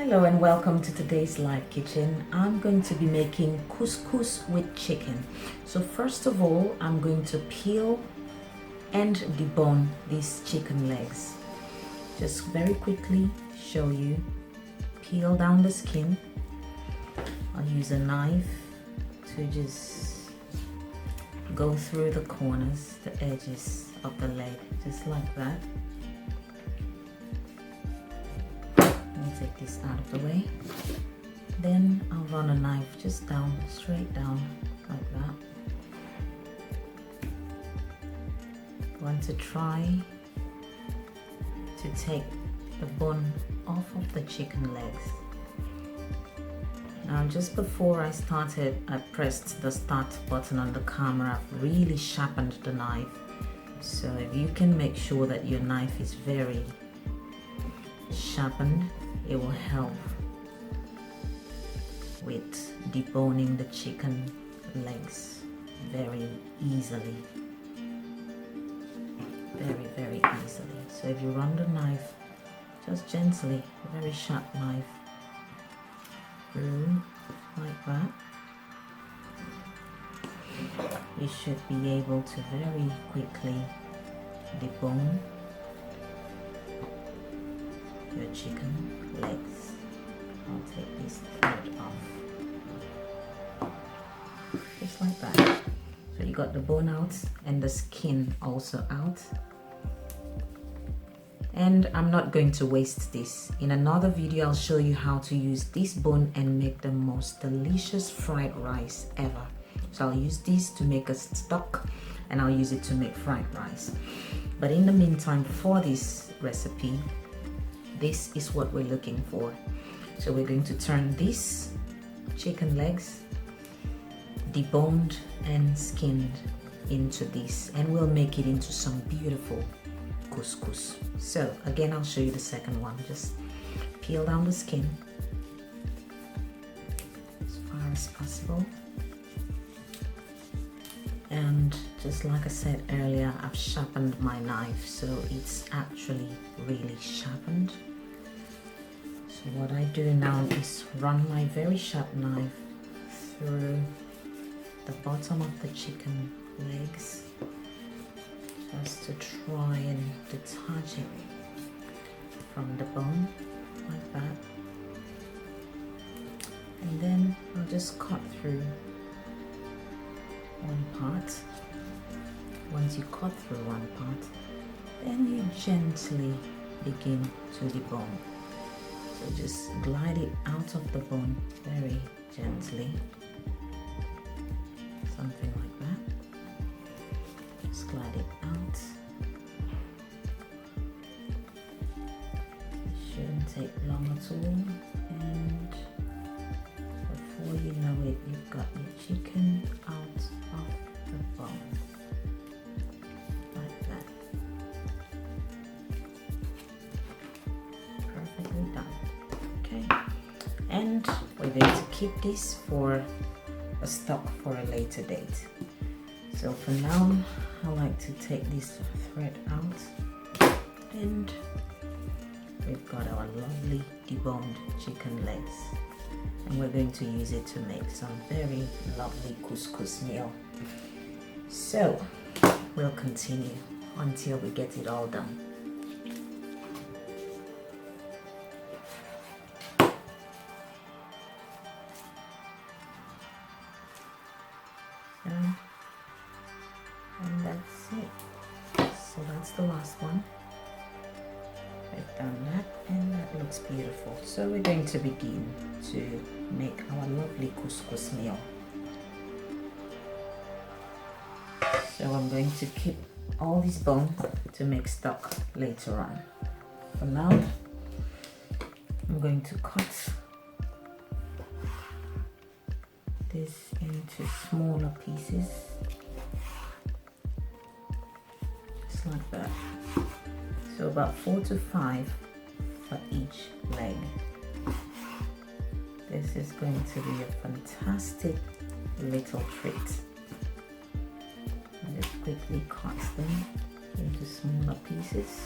Hello and welcome to today's live kitchen. I'm going to be making couscous with chicken. So first of all, I'm going to peel and debone these chicken legs. Just very quickly show you. Peel down the skin. I'll use a knife to just go through the corners, the edges of the leg, just like that. Take this out of the way. Then I'll run a knife just down, straight down, like that. Want to try to take the bone off of the chicken legs. Now, just before I started, I pressed the start button on the camera. I've really sharpened the knife. So if you can make sure that your knife is very sharpened, it will help with deboning the chicken legs very easily. Very easily. So if you run the knife just gently, a very sharp knife, through like that, you should be able to very quickly debone your chicken legs. I'll take this thread off, just like that. So you got the bone out and the skin also out. And I'm not going to waste this. In another video, I'll show you how to use this bone and make the most delicious fried rice ever. So I'll use this to make a stock and I'll use it to make fried rice. But in the meantime, for this recipe, this is what we're looking for. So we're going to turn these chicken legs, deboned and skinned, into this, and we'll make it into some beautiful couscous. So again, I'll show you the second one. Just peel down the skin as far as possible. And just like I said earlier, I've sharpened my knife, so it's actually really sharpened. So what I do now is run my very sharp knife through the bottom of the chicken legs, just to try and detach it from the bone, like that. And then I'll just cut through one part. Once you cut through one part, then you gently begin to debone. So just glide it out of the bone very gently, something like that. Just glide it out. It shouldn't take long at all, and before you know it, you've got your chicken out of the bone, like that. Perfectly done. Okay, and we're going to keep this for a stock for a later date. So for now, I like to take this thread out, and we've got our lovely deboned chicken legs, and we're going to use it to make some very lovely couscous meal. So we'll continue until we get it all done. And that's it. So that's the last one. I've done that, and that looks beautiful. So we're going to begin to make our lovely couscous meal. So I'm going to keep all this bone to make stock later on. For now, I'm going to cut this into smaller pieces, just like that. So about 4 to 5 for each leg. This is going to be a fantastic little treat. I just quickly cut them into smaller pieces.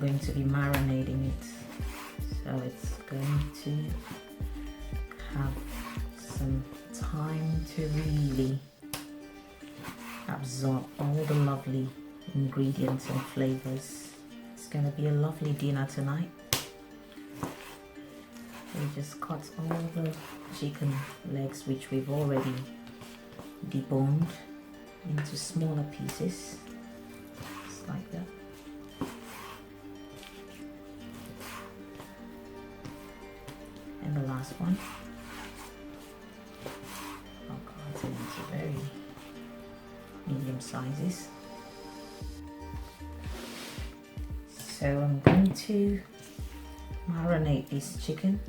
going to be marinating it. So it's going to have some time to really absorb all the lovely ingredients and flavors. It's going to be a lovely dinner tonight. We just cut all the chicken legs, which we've already deboned, into smaller pieces, just like that. And the last one. Oh God, it's into very medium sizes. So I'm going to marinate this chicken.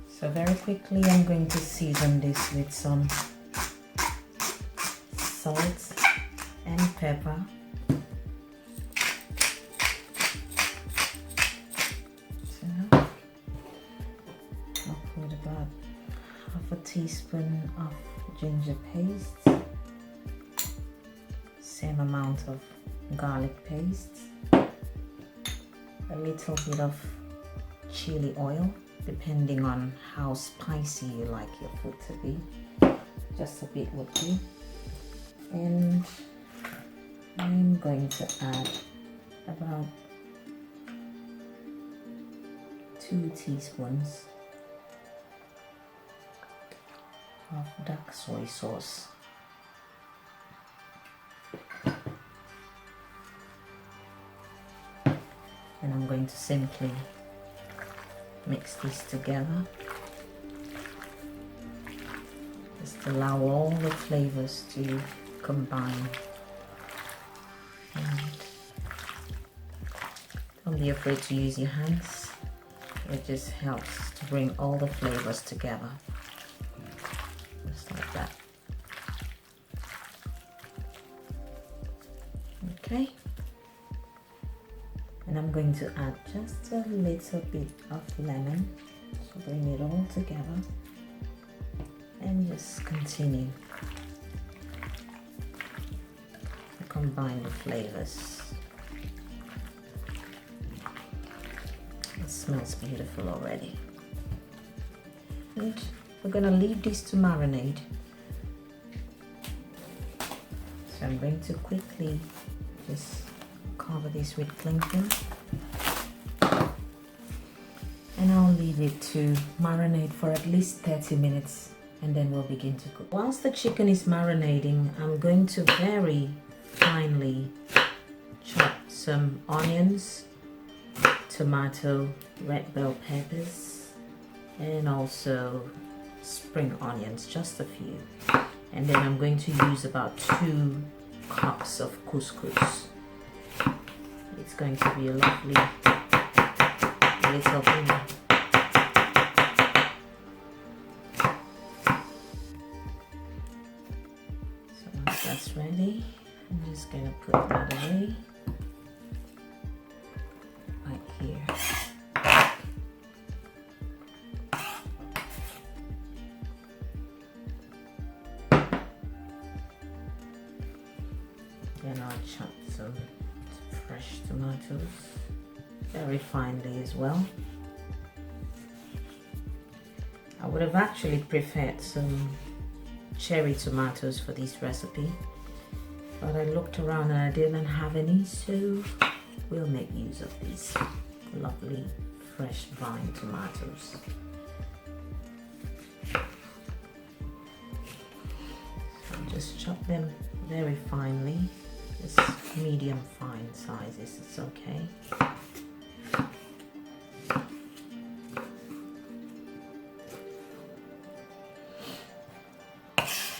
So very quickly I'm going to season this with some salt and pepper. So I'll put about half a teaspoon of ginger paste, same amount of garlic paste, a little bit of chili oil, depending on how spicy you like your food to be. Just a bit would do. And I'm going to add about 2 teaspoons of dark soy sauce. And I'm going to simply mix this together. Just allow all the flavors to combine. And don't be afraid to use your hands. It just helps to bring all the flavors together. Just like that. Okay. And I'm going to add just a little bit of lemon, so bring it all together and just continue to combine the flavors. It smells beautiful already. And we're going to leave this to marinate. So I'm going to quickly just cover this with cling film, and I'll leave it to marinate for at least 30 minutes, and then we'll begin to cook. Whilst the chicken is marinating, I'm going to very finely chop some onions, tomato, red bell peppers, and also spring onions, just a few. And then I'm going to use about 2 cups of couscous. It's going to be a lovely little thing. So once that's ready, I'm just going to put that away right here. Then I'll chop some fresh tomatoes very finely as well. I would have actually preferred some cherry tomatoes for this recipe, but I looked around and I didn't have any, so we'll make use of these lovely fresh vine tomatoes. So just chop them very finely. Just medium fine sizes, it's okay.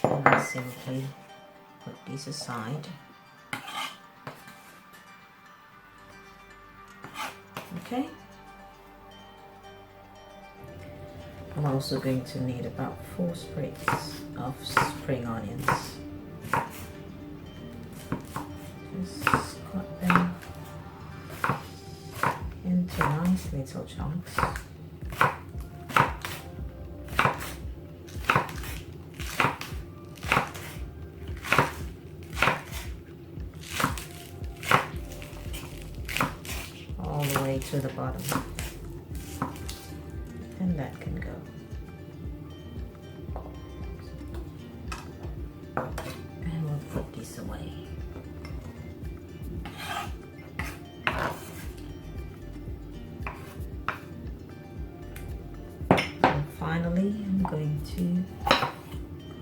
And I simply put these aside. Okay. I'm also going to need about 4 sprigs of spring onions. Just cut them into nice little chunks. way to the bottom. And that can go. And we'll put this away. And finally, I'm going to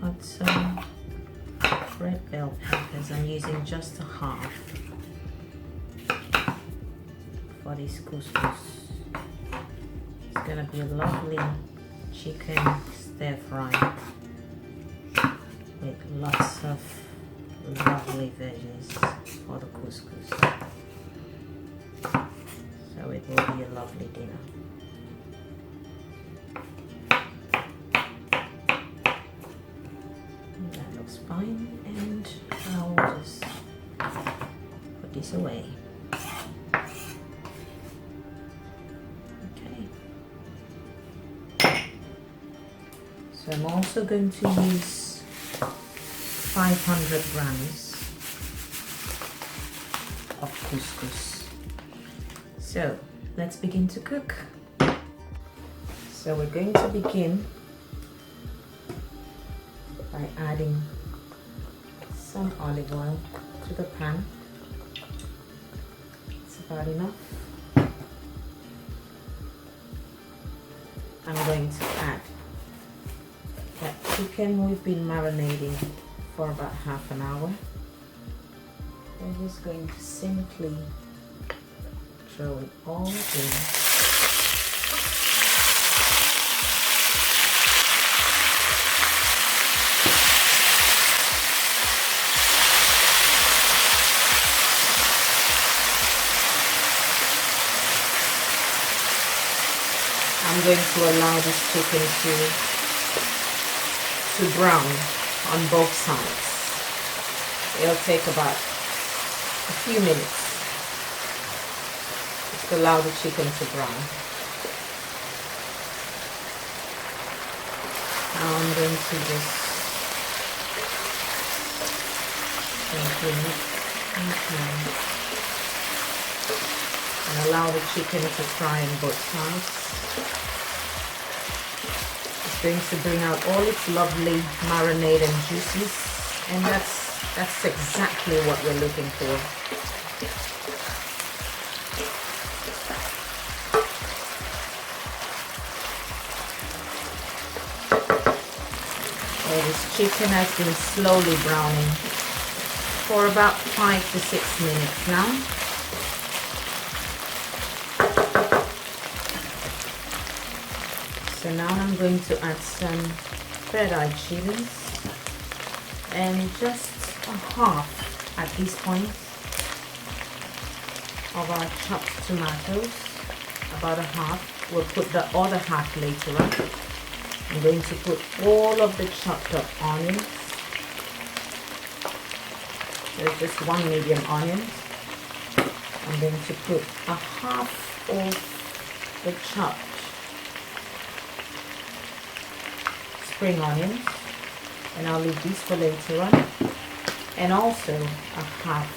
put some red bell peppers. I'm using just a half for this couscous. It's gonna be a lovely chicken stir fry with lots of lovely veggies for the couscous. So it will be a lovely dinner. That looks fine, and I'll just put this away. So I'm also going to use 500 grams of couscous. So let's begin to cook. So we're going to begin by adding some olive oil to the pan. It's about enough. I'm going to add that chicken we've been marinating for about half an hour. We're just going to simply throw it all in. I'm going to allow this chicken to brown on both sides. It'll take about a few minutes. Just allow the chicken to brown. Now I'm going to just simply mix and allow the chicken to fry on both sides. It's going to bring out all its lovely marinade and juices, and that's exactly what we're looking for. So this chicken has been slowly browning for about 5 to 6 minutes now. So now I'm going to add some red-eyed chilies and just a half at this point of our chopped tomatoes, about a half. We'll put the other half later on. I'm going to put all of the chopped up onions. There's just one medium onion. I'm going to put a half of the chopped spring onions, and I'll leave these for later on, and also a half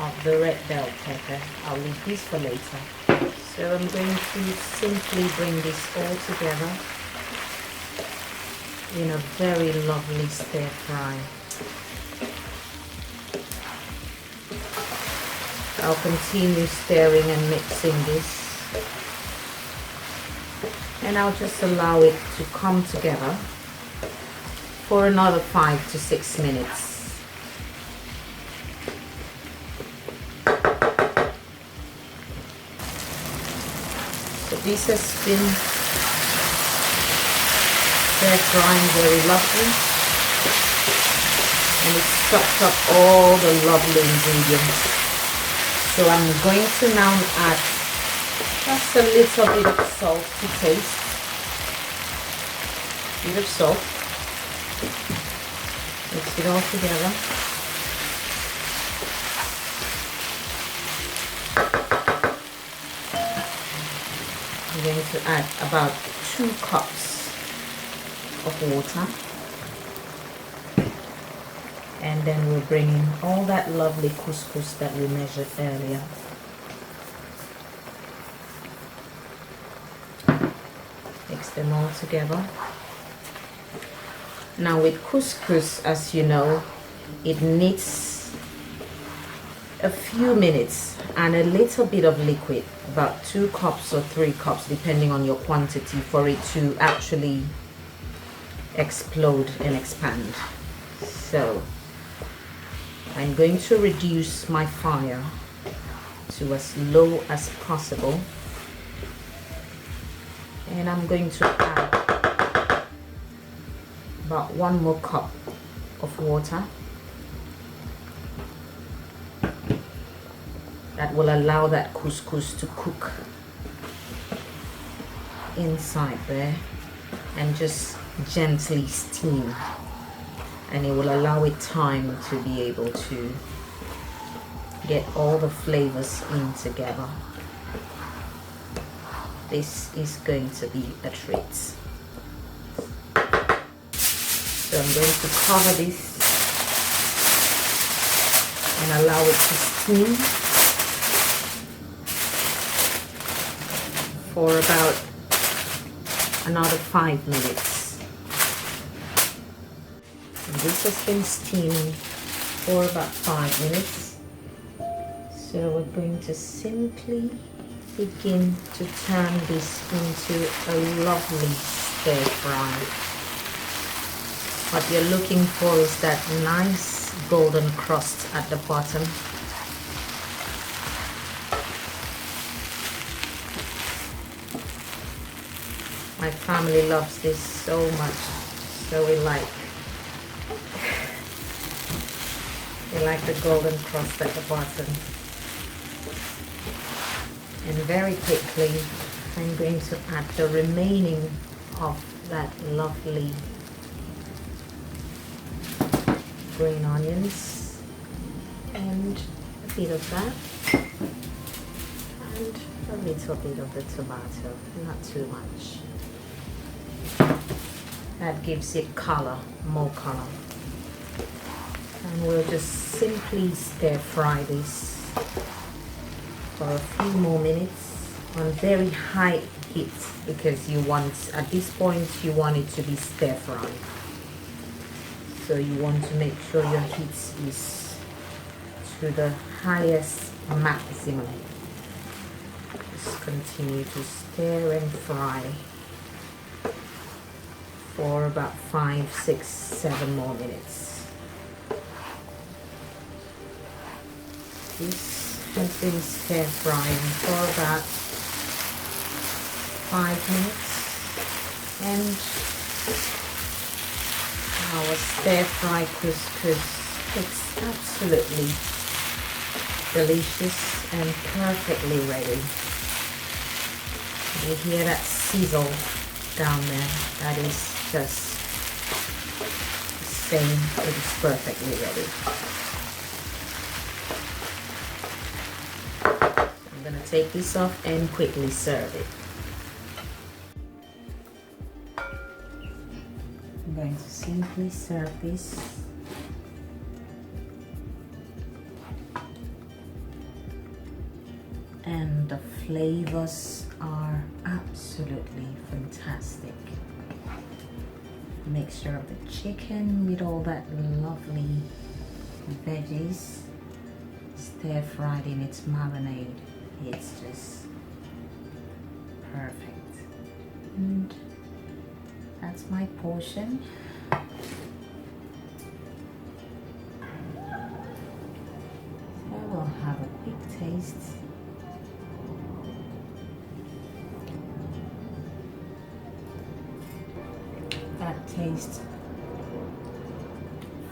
of the red bell pepper. I'll leave these for later. So I'm going to simply bring this all together in a very lovely stir fry. I'll continue stirring and mixing this, and I'll just allow it to come together for another 5 to 6 minutes. So this has been stir frying very lovely, and it's chopped up all the lovely ingredients. So I'm going to now add just a little bit of salt to taste. Bit of salt. Mix it all together. I'm going to add about 2 cups of water. And then we'll bring in all that lovely couscous that we measured earlier. them all together. Now with couscous, as you know, it needs a few minutes and a little bit of liquid, about 2 cups or 3 cups depending on your quantity, for it to actually explode and expand. So I'm going to reduce my fire to as low as possible, and I'm going to add about 1 more cup of water. That will allow that couscous to cook inside there and just gently steam, and it will allow it time to be able to get all the flavors in together. This is going to be a treat. So I'm going to cover this and allow it to steam for about another 5 minutes. And this has been steaming for about 5 minutes. So we're going to simply begin to turn this into a lovely stir fry. What you're looking for is that nice golden crust at the bottom. My family loves this so much, so we like the golden crust at the bottom. And very quickly I'm going to add the remaining of that lovely green onions and a bit of that, and a little bit of the tomato, not too much. That gives it color, more color. And we'll just simply stir fry this for a few more minutes on very high heat, because you want, at this point, you want it to be stir fried. So you want to make sure your heat is to the highest maximum. Just continue to stir and fry for about 5, 6, 7 more minutes. This has been stir frying for about 5 minutes, and our stir fry couscous, it's absolutely delicious and perfectly ready. You hear that sizzle down there? That is just saying it is perfectly ready. I'm going to take this off and quickly serve it. I'm going to simply serve this. And the flavors are absolutely fantastic. Mixture of the chicken with all that lovely veggies, stir fried in its marinade. It's just perfect. And that's my portion. I will have a quick taste. That tastes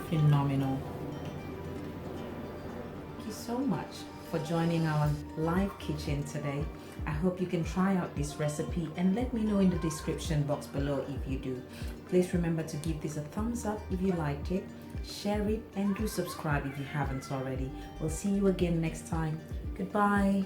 phenomenal. Thank you so much for joining our live kitchen today. I hope you can try out this recipe and let me know in the description box below if you do. Please remember to give this a thumbs up if you liked it, share it, and do subscribe if you haven't already. We'll see you again next time. Goodbye.